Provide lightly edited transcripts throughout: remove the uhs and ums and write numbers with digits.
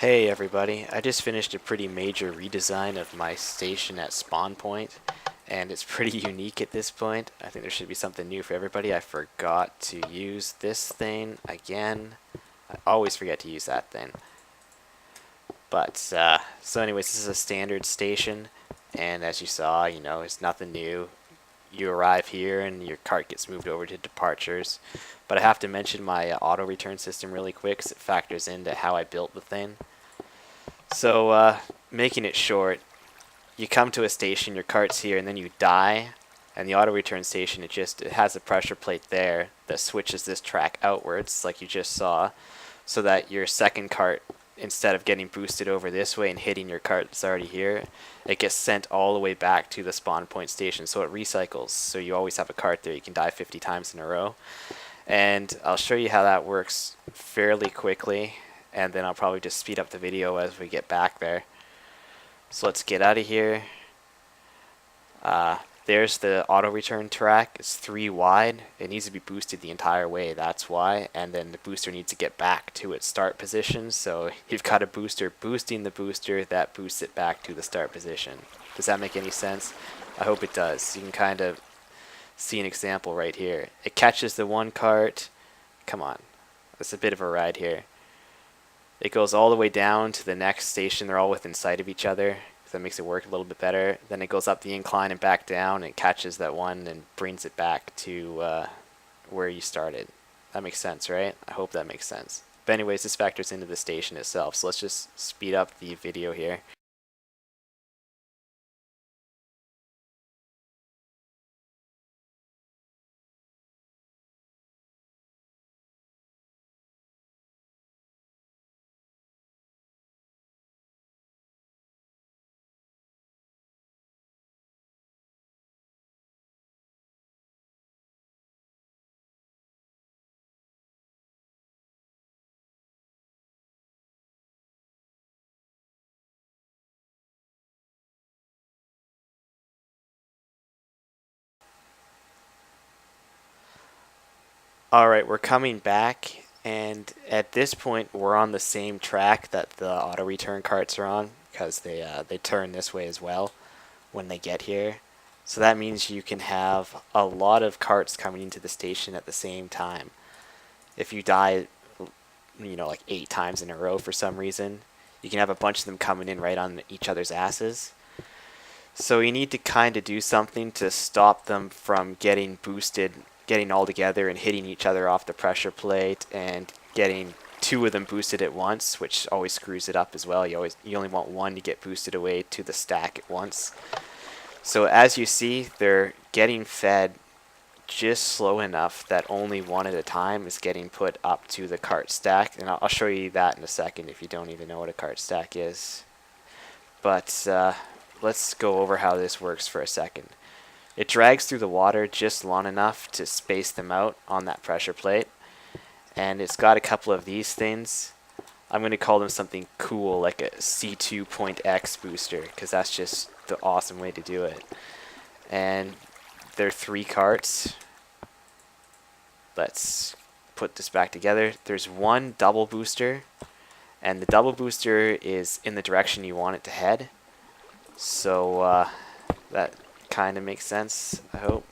Hey everybody, I just finished a pretty major redesign of my station at spawn point, and it's pretty unique at this point. I think there should be something new for everybody. I forgot to use this thing again. I always forget to use that thing. But, so anyways, this is a standard station, and as you saw, it's nothing new. You arrive here and your cart gets moved over to departures. But I have to mention my auto return system really quick because it factors into how I built the thing. So, making it short, you come to a station, your cart's here, and then you die, and the auto return station, it has a pressure plate there that switches this track outwards, like you just saw, so that your second cart, instead of getting boosted over this way and hitting your cart that's already here, it gets sent all the way back to the spawn point station, so it recycles. So you always have a cart there. You can die 50 times in a row. And I'll show you how that works fairly quickly, and then I'll probably just speed up the video as we get back there. So let's get out of here. There's the auto return track. It's 3 wide. It needs to be boosted the entire way, that's why. And then the booster needs to get back to its start position. So you've got a booster boosting the booster that boosts it back to the start position. Does that make any sense? I hope it does. You can kind of see an example right here. It catches the one cart. Come on. It's a bit of a ride here. It goes all the way down to the next station. They're all within sight of each other. That makes it work a little bit better. Then it goes up the incline and back down and catches that one and brings it back to where you started. That makes sense, right? I hope that makes sense. But anyways, this factors into the station itself. So let's just speed up the video here. Alright, we're coming back, and at this point we're on the same track that the auto return carts are on, because they turn this way as well when they get here. So that means you can have a lot of carts coming into the station at the same time. If you die, like 8 times in a row for some reason, you can have a bunch of them coming in right on each other's asses. So you need to kind of do something to stop them from getting boosted, getting all together and hitting each other off the pressure plate and getting 2 of them boosted at once, which always screws it up as well. You only want 1 to get boosted away to the stack at once. So as you see, they're getting fed just slow enough that only 1 at a time is getting put up to the cart stack. And I'll show you that in a second if you don't even know what a cart stack is. But let's go over how this works for a second. It drags through the water just long enough to space them out on that pressure plate. And it's got a couple of these things. I'm going to call them something cool, like a C2.X booster, because that's just the awesome way to do it. And there are 3 carts. Let's put this back together. There's 1 double booster, and the double booster is in the direction you want it to head. So that kind of makes sense, I hope.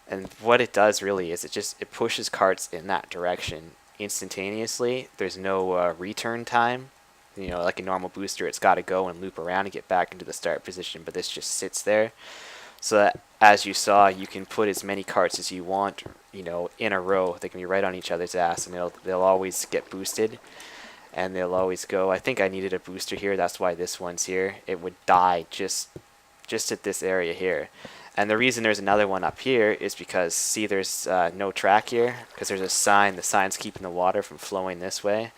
And what it does really is it pushes carts in that direction instantaneously. There's no return time. Like a normal booster, it's got to go and loop around and get back into the start position, but this just sits there. So that, as you saw, you can put as many carts as you want, in a row. They can be right on each other's ass, and they'll always get boosted, and they'll always go. I think I needed a booster here. That's why this one's here. It would die just at this area here. And the reason there's another one up here is because, see, there's no track here, because there's a sign. The sign's keeping the water from flowing this way.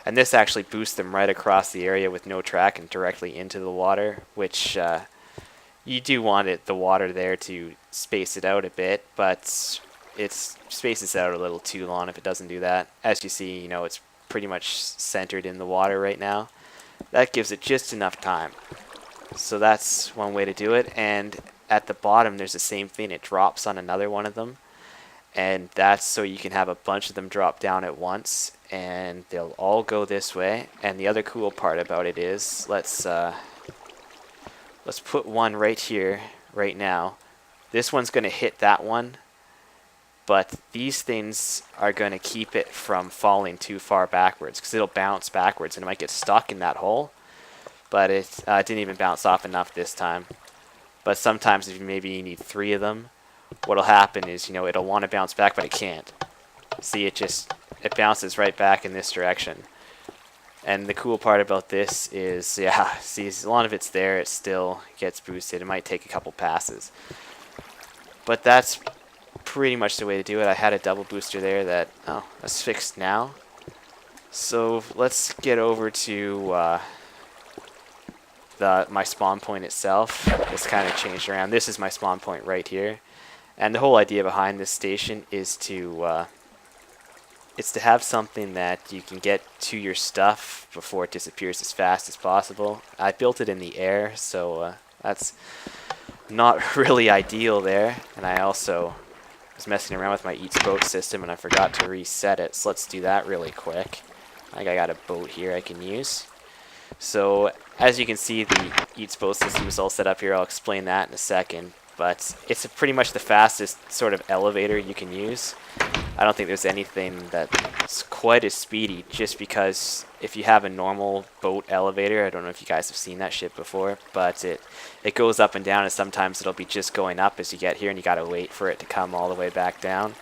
And this actually boosts them right across the area with no track and directly into the water, which you do want the water there to space it out a bit, but it spaces out a little too long if it doesn't do that. As you see, it's pretty much centered in the water right now. That gives it just enough time. So that's one way to do it. And at the bottom, there's the same thing. It drops on another one of them. And that's so you can have a bunch of them drop down at once. and they'll all go this way. And the other cool part about it is, let's put one right here, right now. This one's going to hit that one, but these things are going to keep it from falling too far backwards, because it'll bounce backwards and it might get stuck in that hole. But it didn't even bounce off enough this time. But sometimes if maybe you need 3 of them, what'll happen is, it'll want to bounce back, but it can't. See, it bounces right back in this direction. And the cool part about this is, yeah, see, as long as it's there, it still gets boosted. It might take a couple passes. But that's pretty much the way to do it. I had a double booster there that's fixed now. So let's get over to my spawn point itself. It's kind of changed around. This is my spawn point right here. And the whole idea behind this station is to have something that you can get to your stuff before it disappears as fast as possible. I built it in the air, so that's not really ideal there. And I also was messing around with my Eats Boat system and I forgot to reset it, so let's do that really quick. I got a boat here I can use. So as you can see, the Eats Boat system is all set up here. I'll explain that in a second. But it's pretty much the fastest sort of elevator you can use. I don't think there's anything that's quite as speedy, just because if you have a normal boat elevator, I don't know if you guys have seen that shit before, but it goes up and down, and sometimes it'll be just going up as you get here, and you gotta wait for it to come all the way back down.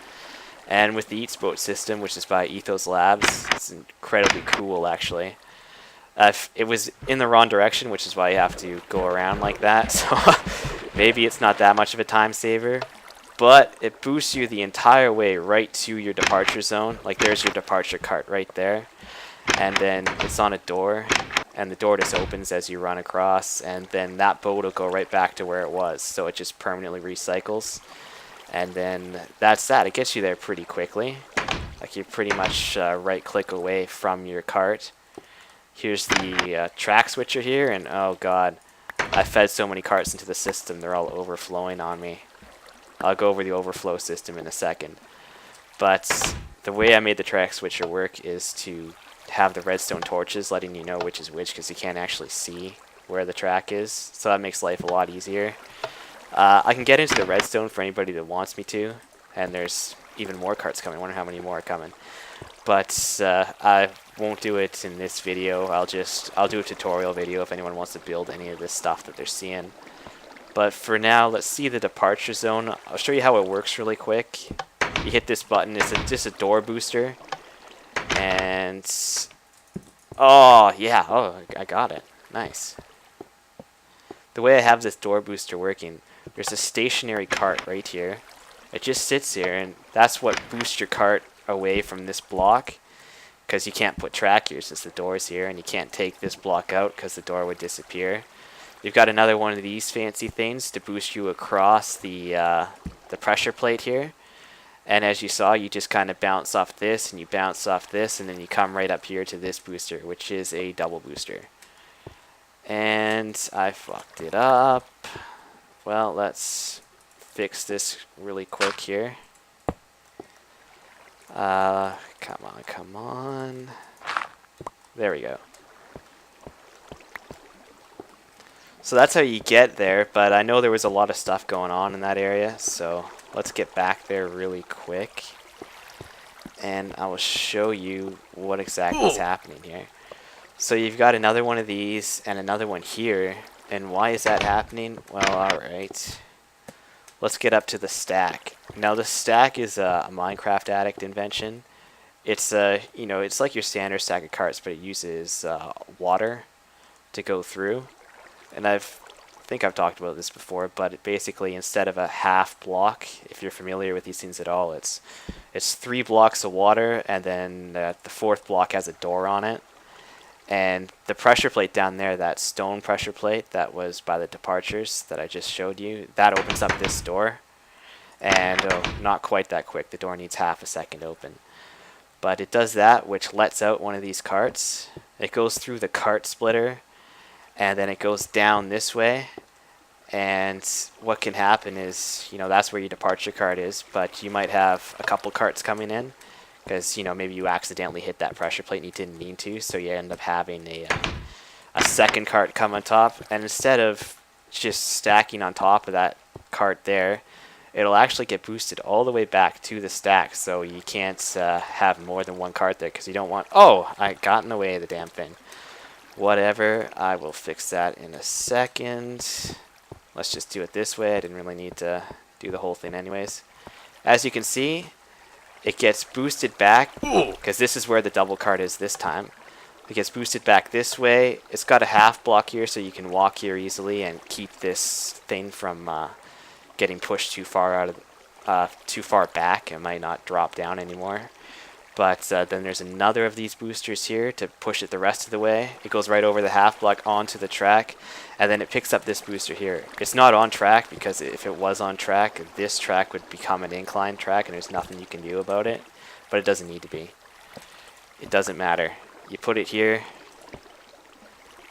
And with the Eats Boat system, which is by Ethos Labs, it's incredibly cool actually. It was in the wrong direction, which is why you have to go around like that, so maybe it's not that much of a time saver, but it boosts you the entire way right to your departure zone. Like, there's your departure cart right there, and then it's on a door, and the door just opens as you run across, and then that boat will go right back to where it was, so it just permanently recycles. And then that's that. It gets you there pretty quickly. Like, you're pretty much right click away from your cart. Here's the track switcher here, and oh god, I fed so many carts into the system, they're all overflowing on me. I'll go over the overflow system in a second. But the way I made the track switcher work is to have the redstone torches letting you know which is which, because you can't actually see where the track is, so that makes life a lot easier. I can get into the redstone for anybody that wants me to, and there's even more carts coming. I wonder how many more are coming. But I won't do it in this video. I'll do a tutorial video if anyone wants to build any of this stuff that they're seeing. But for now, let's see the departure zone. I'll show you how it works really quick. You hit this button. It's just a door booster. And oh yeah, oh, I got it. Nice. The way I have this door booster working, there's a stationary cart right here. It just sits here, and that's what boosts your cart away from this block, because you can't put track here since the door's here, and you can't take this block out because the door would disappear. You've got another one of these fancy things to boost you across the pressure plate here, and as you saw, you just kind of bounce off this and you bounce off this, and then you come right up here to this booster, which is a double booster. And I fucked it up. Well, let's fix this really quick here. Come on. There we go. So that's how you get there, but I know there was a lot of stuff going on in that area, so let's get back there really quick. And I will show you what exactly is happening here. So you've got another one of these and another one here, and why is that happening? Well, alright. Let's get up to the stack. Now the stack is a Minecraft addict invention. It's it's like your standard stack of carts, but it uses water to go through. And I think I've talked about this before, but basically instead of a half block, if you're familiar with these things at all, it's 3 blocks of water, and then the 4th block has a door on it. And the pressure plate down there, that stone pressure plate that was by the departures that I just showed you, that opens up this door. And not quite that quick. The door needs half a second open. But it does that, which lets out one of these carts. It goes through the cart splitter, and then it goes down this way. And what can happen is, that's where your departure cart is, but you might have a couple carts coming in, because, you know, maybe you accidentally hit that pressure plate and you didn't mean to, so you end up having a second cart come on top, and instead of just stacking on top of that cart there, it'll actually get boosted all the way back to the stack, so you can't have more than one cart there, because you don't want... Oh, I got in the way of the damn thing. Whatever, I will fix that in a second. Let's just do it this way. I didn't really need to do the whole thing anyways. As you can see, it gets boosted back, because this is where the double cart is this time. It gets boosted back this way. It's got a half block here, so you can walk here easily and keep this thing from getting pushed too far out of too far back. It might not drop down anymore. But then there's another of these boosters here to push it the rest of the way. It goes right over the half block onto the track, and then it picks up this booster here. It's not on track, because if it was on track, this track would become an incline track, and there's nothing you can do about it. But it doesn't need to be. It doesn't matter. You put it here,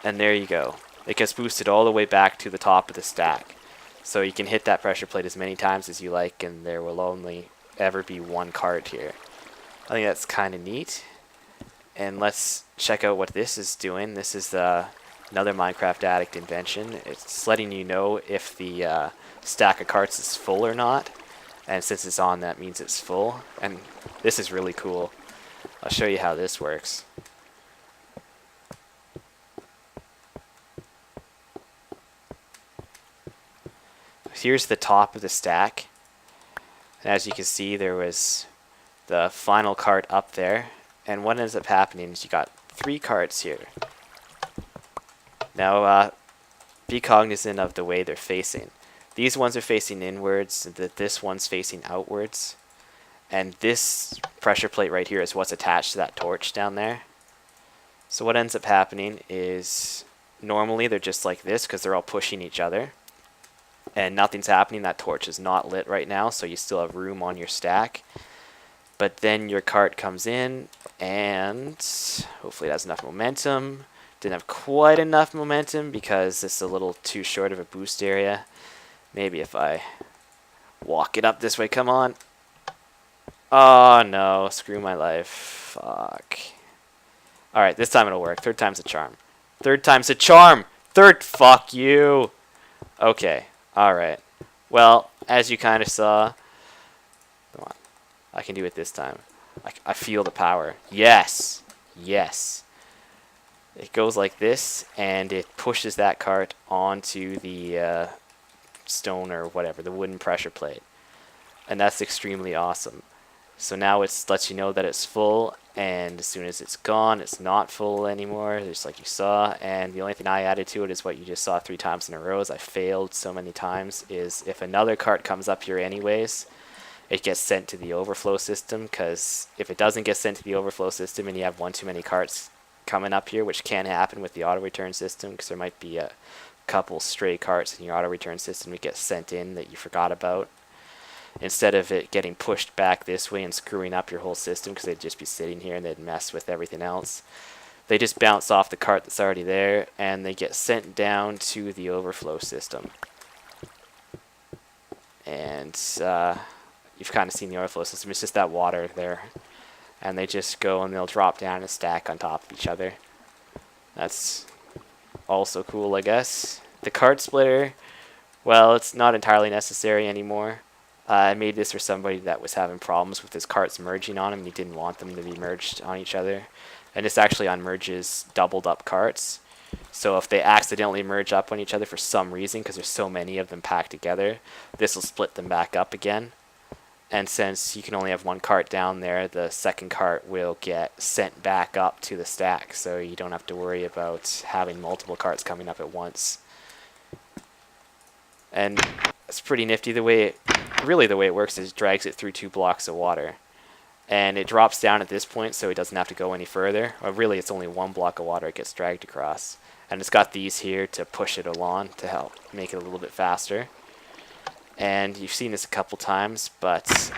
and there you go. It gets boosted all the way back to the top of the stack. So you can hit that pressure plate as many times as you like, and there will only ever be one cart here. I think that's kind of neat. And let's check out what this is doing. This is another Minecraft Addict invention. It's letting you know if the stack of carts is full or not. And since it's on, that means it's full. And this is really cool. I'll show you how this works. Here's the top of the stack. And as you can see, there was the final cart up there. And what ends up happening is you got 3 carts here. Now, be cognizant of the way they're facing. These ones are facing inwards, this one's facing outwards. And this pressure plate right here is what's attached to that torch down there. So what ends up happening is, normally they're just like this because they're all pushing each other. And nothing's happening. That torch is not lit right now, so you still have room on your stack. But then your cart comes in, and hopefully it has enough momentum. Didn't have quite enough momentum because it's a little too short of a boost area. Maybe if I walk it up this way, come on. Oh no, screw my life. Fuck. Alright, this time it'll work. Third time's a charm. Third time's a charm! Fuck you! Okay. Alright. Well, as you kind of saw, come on, I can do it this time. I feel the power. Yes! Yes! It goes like this, and it pushes that cart onto the stone or whatever, the wooden pressure plate. And that's extremely awesome. So now it lets you know that it's full, and as soon as it's gone, it's not full anymore, just like you saw. And the only thing I added to it is what you just saw 3 times in a row, as I failed so many times, is if another cart comes up here anyways, it gets sent to the overflow system, because if it doesn't get sent to the overflow system and you have one too many carts coming up here, which can happen with the auto return system, because there might be a couple stray carts in your auto return system that get sent in that you forgot about. Instead of it getting pushed back this way and screwing up your whole system, because they'd just be sitting here and they'd mess with everything else, they just bounce off the cart that's already there and they get sent down to the overflow system. And you've kind of seen the overflow system. It's just that water there, and they just go and they'll drop down and stack on top of each other. That's also cool, I guess. The cart splitter, well, it's not entirely necessary anymore. I made this for somebody that was having problems with his carts merging on him, and he didn't want them to be merged on each other. And this actually unmerges doubled up carts. So if they accidentally merge up on each other for some reason, because there's so many of them packed together, this will split them back up again. And since you can only have one cart down there, the second cart will get sent back up to the stack, so you don't have to worry about having multiple carts coming up at once. And it's pretty nifty. The way it works is it drags it through 2 blocks of water, and it drops down at this point, so it doesn't have to go any further. Or really, it's only 1 block of water it gets dragged across, and it's got these here to push it along to help make it a little bit faster. And you've seen this a couple times, but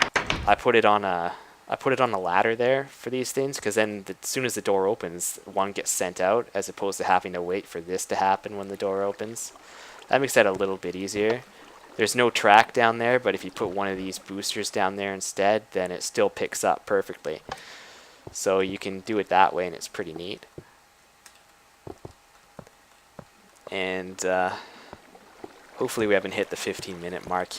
I put it on a ladder there for these things, because then as soon as the door opens, one gets sent out, as opposed to having to wait for this to happen when the door opens. That makes that a little bit easier. there's no track down there, but if you put one of these boosters down there instead, then it still picks up perfectly. So you can do it that way, and it's pretty neat. And hopefully we haven't hit the 15-minute mark here.